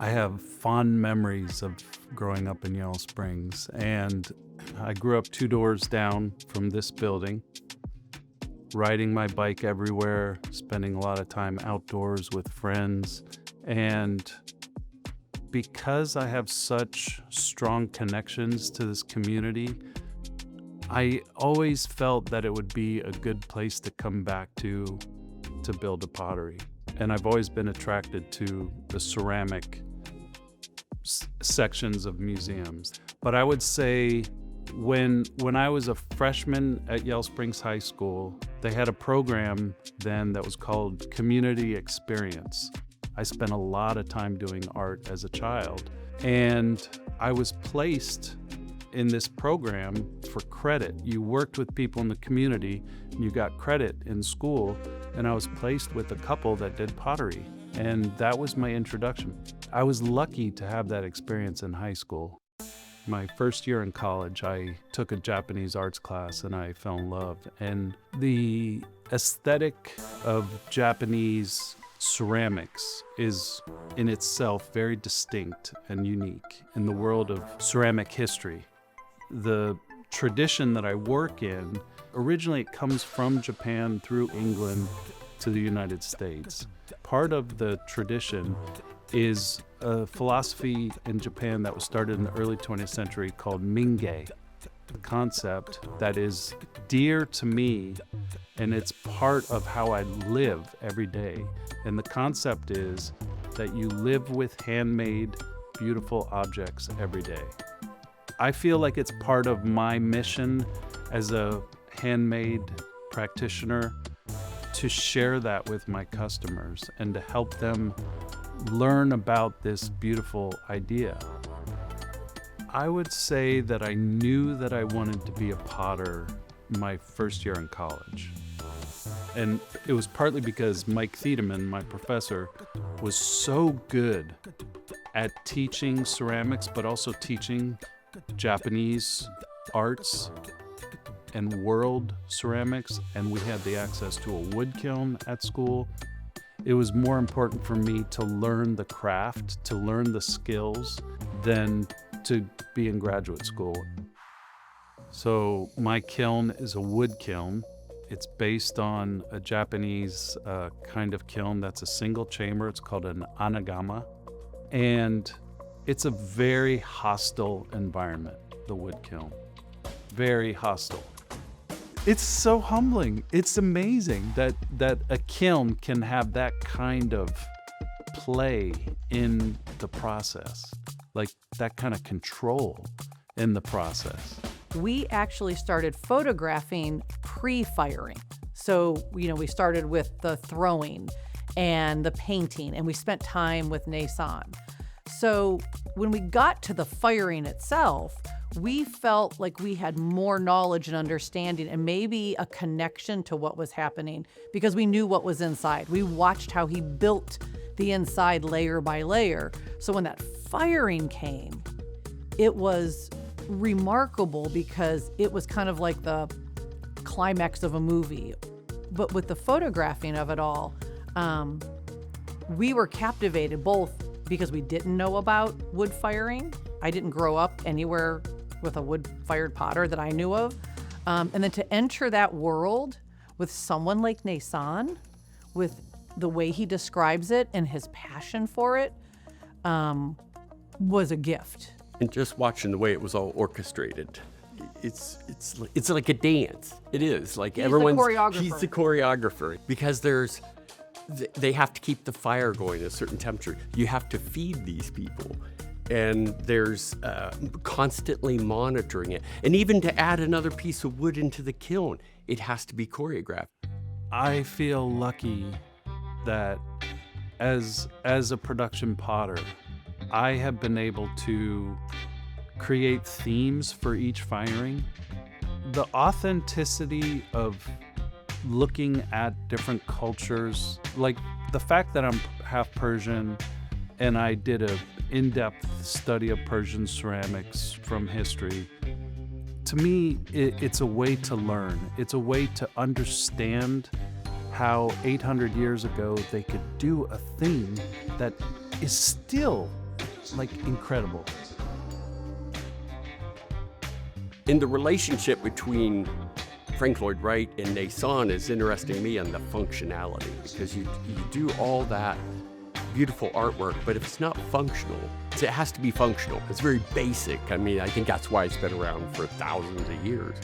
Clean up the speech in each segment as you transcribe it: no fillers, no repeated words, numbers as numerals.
I have fond memories of growing up in Yellow Springs, and I grew up 2 doors down from this building, riding my bike everywhere, spending a lot of time outdoors with friends. And because I have such strong connections to this community, I always felt that it would be a good place to come back to build a pottery. And I've always been attracted to the ceramic sections of museums. But I would say when I was a freshman at Yellow Springs High School, they had a program then that was called Community Experience. I spent a lot of time doing art as a child, and I was placed in this program for credit. You worked with people in the community, and you got credit in school, and I was placed with a couple that did pottery, and that was my introduction. I was lucky to have that experience in high school. My first year in college, I took a Japanese arts class and I fell in love. And the aesthetic of Japanese ceramics is in itself very distinct and unique in the world of ceramic history. The tradition that I work in, originally it comes from Japan through England to the United States. Part of the tradition is a philosophy in Japan that was started in the early 20th century called Minge, a concept that is dear to me, and it's part of how I live every day. And the concept is that you live with handmade, beautiful objects every day. I feel like it's part of my mission as a handmade practitioner to share that with my customers and to help them learn about this beautiful idea. I would say that I knew that I wanted to be a potter my first year in college. And it was partly because Mike Thiedemann, my professor, was so good at teaching ceramics, but also teaching Japanese arts and world ceramics, and we had the access to a wood kiln at school. It was more important for me to learn the craft, to learn the skills, than to be in graduate school. So my kiln is a wood kiln. It's based on a Japanese kind of kiln that's a single chamber. It's called an anagama. And it's a very hostile environment, the wood kiln. Very hostile. It's so humbling. It's amazing that a kiln can have that kind of play in the process, like that kind of control in the process. We actually started photographing pre-firing. So, we started with the throwing and the painting, and we spent time with Naysan. So when we got to the firing itself, we felt like we had more knowledge and understanding and maybe a connection to what was happening because we knew what was inside. We watched how he built the inside layer by layer. So when that firing came, it was remarkable because it was kind of like the climax of a movie. But with the photographing of it all, we were captivated both because we didn't know about wood firing. I didn't grow up anywhere with a wood-fired potter that I knew of. And then to enter that world with someone like Naysan, with the way he describes it and his passion for it, was a gift. And just watching the way it was all orchestrated, it's like a dance. It is like He's the choreographer. He's the choreographer because they have to keep the fire going at a certain temperature. You have to feed these people. And there's constantly monitoring it. And even to add another piece of wood into the kiln, it has to be choreographed. I feel lucky that as a production potter, I have been able to create themes for each firing. The authenticity of looking at different cultures, like the fact that I'm half Persian and I did an in-depth study of Persian ceramics from history. To me, it's a way to learn. It's a way to understand how 800 years ago they could do a theme that is still like incredible. And the relationship between Frank Lloyd Wright and Naysan is interesting to me on the functionality, because you do all that beautiful artwork, but if it's not functional, it has to be functional. It's very basic. I mean, I think that's why it's been around for thousands of years.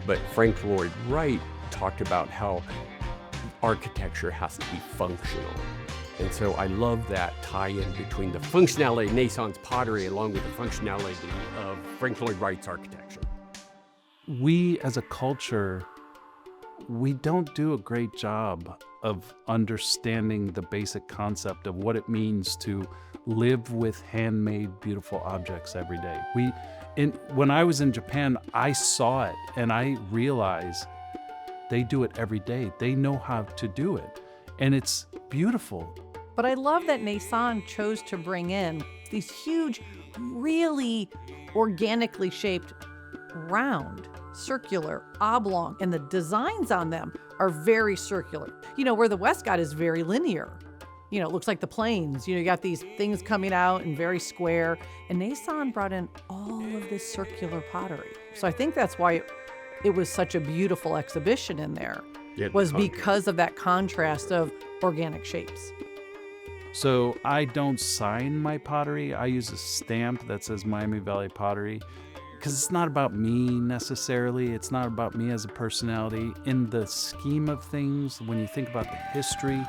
But Frank Lloyd Wright talked about how architecture has to be functional. And so I love that tie-in between the functionality of Naysan's pottery along with the functionality of Frank Lloyd Wright's architecture. We as a culture, we don't do a great job of understanding the basic concept of what it means to live with handmade beautiful objects every day. When I was in Japan, I saw it and I realized they do it every day. They know how to do it, and it's beautiful. But I love that Naysan chose to bring in these huge, really organically shaped, round, circular, oblong, and the designs on them are very circular. You know, where the Westcott is very linear. You know, it looks like the planes. You know, you got these things coming out and very square. And Naysan brought in all of this circular pottery. So I think that's why it was such a beautiful exhibition in there, was because of that contrast of organic shapes. So I don't sign my pottery. I use a stamp that says Miami Valley Pottery, because it's not about me necessarily. It's not about me as a personality. In the scheme of things, when you think about the history,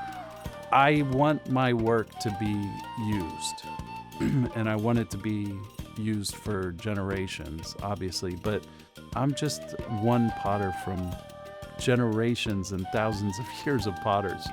I want my work to be used. And I want it to be used for generations, obviously. But I'm just one potter from generations and thousands of years of potters.